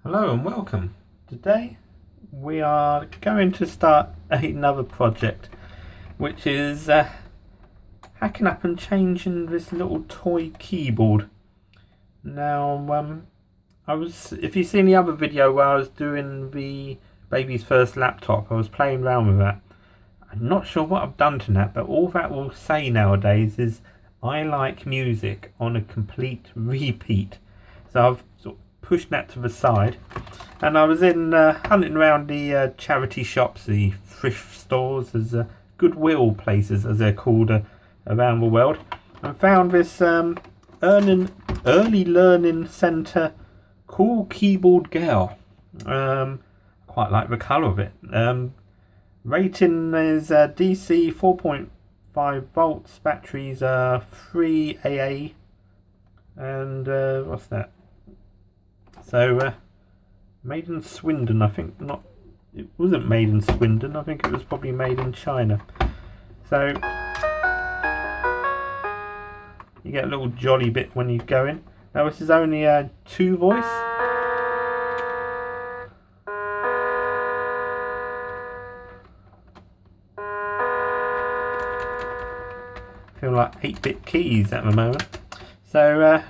Hello and welcome. Today we are going to start another project, which is hacking up and changing this little toy keyboard. Now, if you've seen the other video where I was doing the baby's first laptop, I was playing around with that. I'm not sure what I've done to that, but all that will say nowadays is I like music on a complete repeat. So I've sort of pushed that to the side, and I was in hunting around the charity shops, the thrift stores, as goodwill places as they're called around the world, and found this early learning centre cool keyboard girl. Quite like the colour of it. Rating is DC 4.5 volts, batteries are 3 AA, and what's that? So, made in Swindon, I think. Not, it wasn't made in Swindon, I think it was probably made in China. So, you get a little jolly bit when you go in. Now, this is only a 2-voice. Feel like 8-bit keys at the moment. So,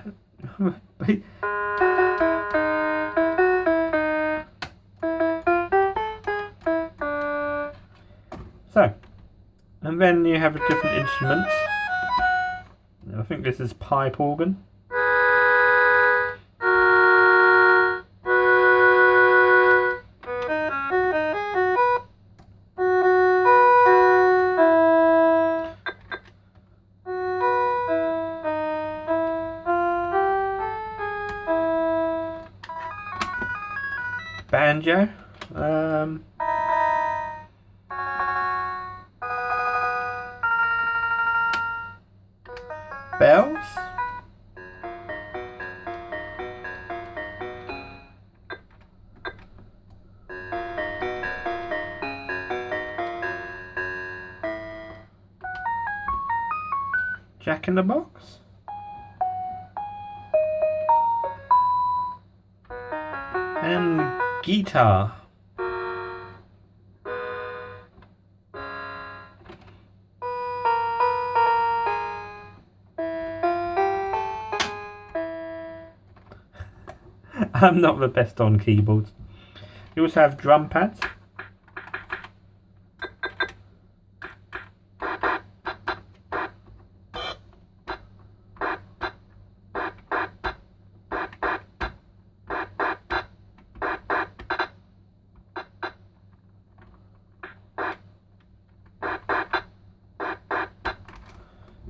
and then you have different instruments. I think this is pipe organ. Banjo. Bells. Jack in the Box. And guitar. I'm not the best on keyboards. You also have drum pads.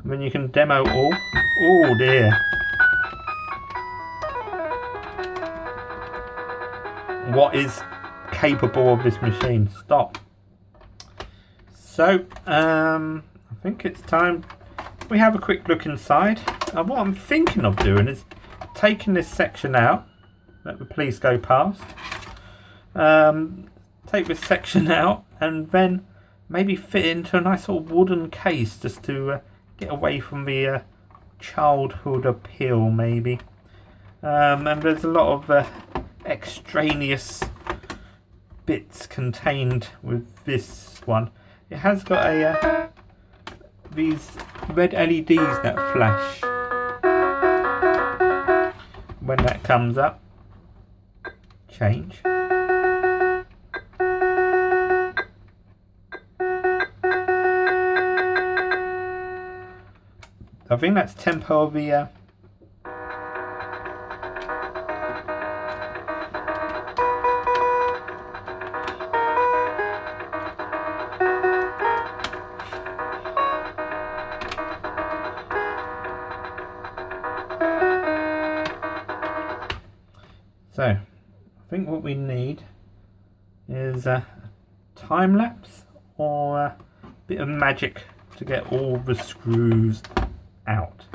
And then you can demo all. Oh dear. What is capable of this machine? Stop. So, I think it's time we have a quick look inside. What I'm thinking of doing is taking this section out. Let the police go past. Take this section out and then maybe fit it into a nice little wooden case just to get away from the childhood appeal, maybe. And there's a lot of extraneous bits contained with this one. It has got a these red LEDs that flash when that comes up. Change. I think that's tempo of the So, I think what we need is a time lapse or a bit of magic to get all the screws out.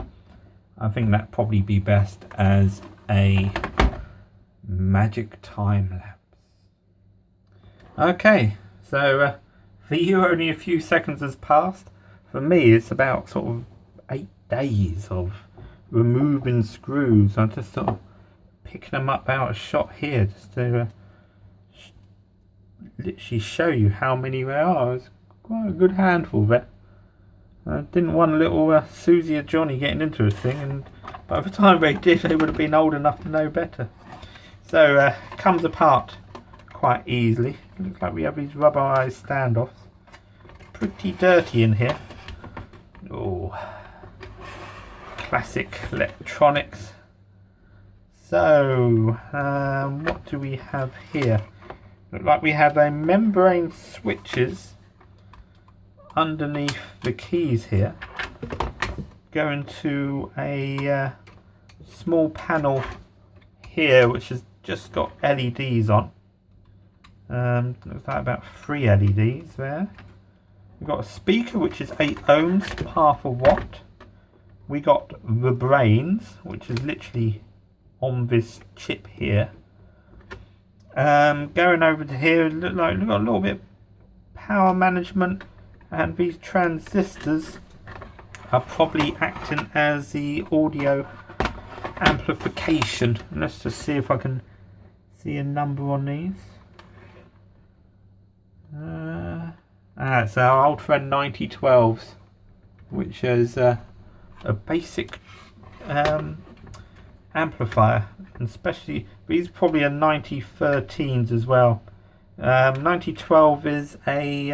I think that'd probably be best as a magic time lapse. Okay, so for you only a few seconds has passed. For me it's about sort of 8 days of removing screws. I just sort of picking them up out of shot here just to literally show you how many there are. It's quite a good handful there. I didn't want little Susie or Johnny getting into a thing, and by the time they did, they would have been old enough to know better. So comes apart quite easily. Looks like we have these rubberized standoffs. Pretty dirty in here. Oh, classic electronics. So what do we have here? Look like we have a membrane switches underneath the keys here, going to a small panel here which has just got LEDs on. Looks like about 3 LEDs there. We've got a speaker which is 8 ohms, half a watt. We got the brains, which is literally on this chip here. Going over to here, look like we've got a little bit of power management, and these transistors are probably acting as the audio amplification. Let's just see if I can see a number on these. It's our old friend 9012s, which is a basic amplifier, and especially these probably are 9013s as well. 9012 is a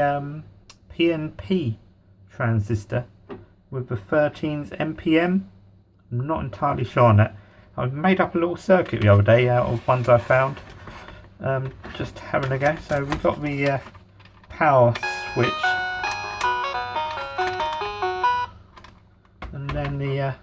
PNP transistor with the 13s NPM. I'm not entirely sure on that. I made up a little circuit the other day out of ones I found, just having a go. So we've got the power switch, and then the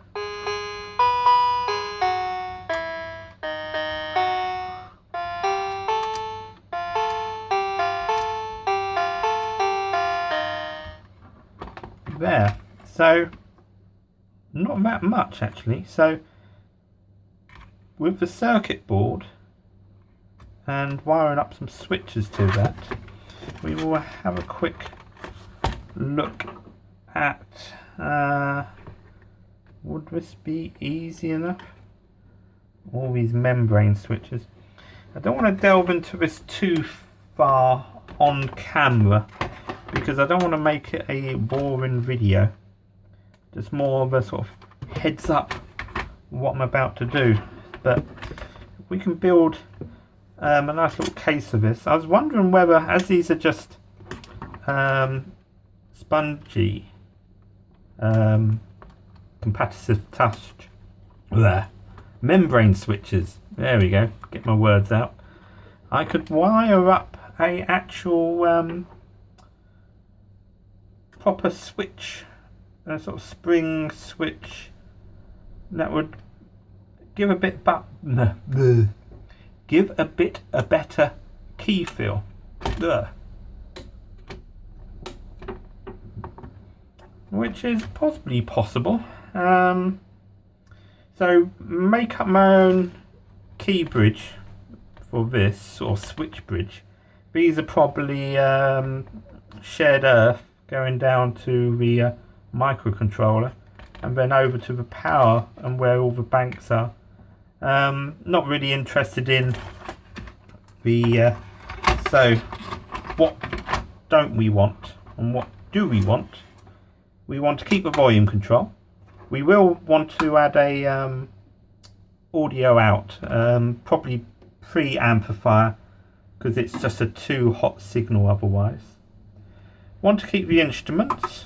there. So not that much actually. So with the circuit board and wiring up some switches to that, we will have a quick look at would this be easy enough? All these membrane switches. I don't want to delve into this too far on camera because I don't want to make it a boring video. Just more of a sort of heads up what I'm about to do. But we can build a nice little case of this. I was wondering whether, as these are just spongy capacitive touch membrane switches, there we go, get my words out, I could wire up a actual proper switch, a sort of spring switch that would give a bit a better key feel. Which is possibly possible. So make up my own key bridge for this, or switch bridge. These are probably shared earth going down to the microcontroller and then over to the power and where all the banks are. Not really interested in the so what don't we want and what do we want? We want to keep the volume control. We will want to add a audio out, probably pre-amplifier, because it's just a too hot signal otherwise. Want to keep the instruments,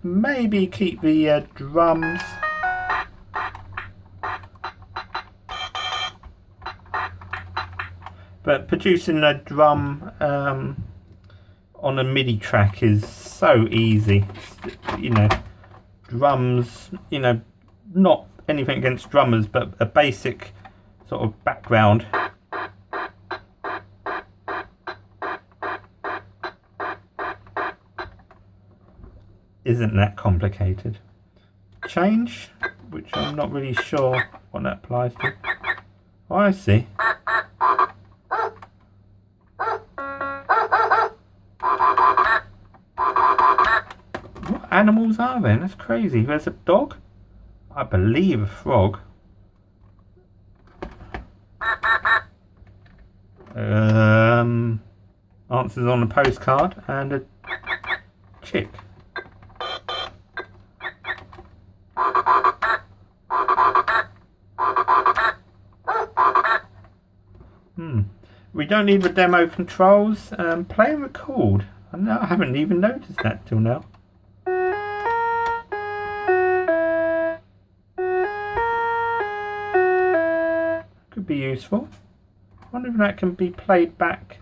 maybe keep the drums. But producing a drum on a MIDI track is so easy. You know, drums, you know, not anything against drummers, but a basic sort of background. Isn't that complicated. Change, which I'm not really sure what that applies to. Oh, I see. What animals are there? That's crazy. There's a dog. I believe a frog. Answers on a postcard and a chick. We don't need the demo controls. Play and record. I haven't even noticed that till now. Could be useful. I wonder if that can be played back.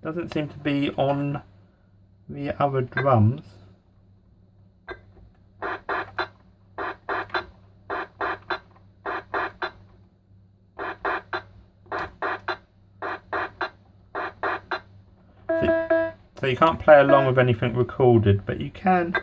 Doesn't seem to be on the other drums. So you can't play along with anything recorded, but you can.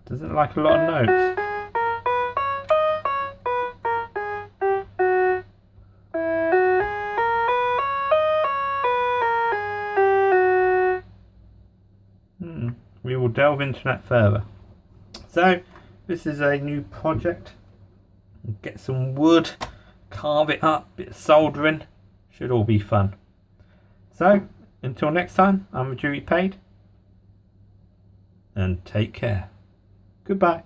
Doesn't like a lot of notes. We will delve into that further. So this is a new project. Get some wood, carve it up, bit of soldering, should all be fun. So until next time, I'm Duty Paid, and take care. Goodbye.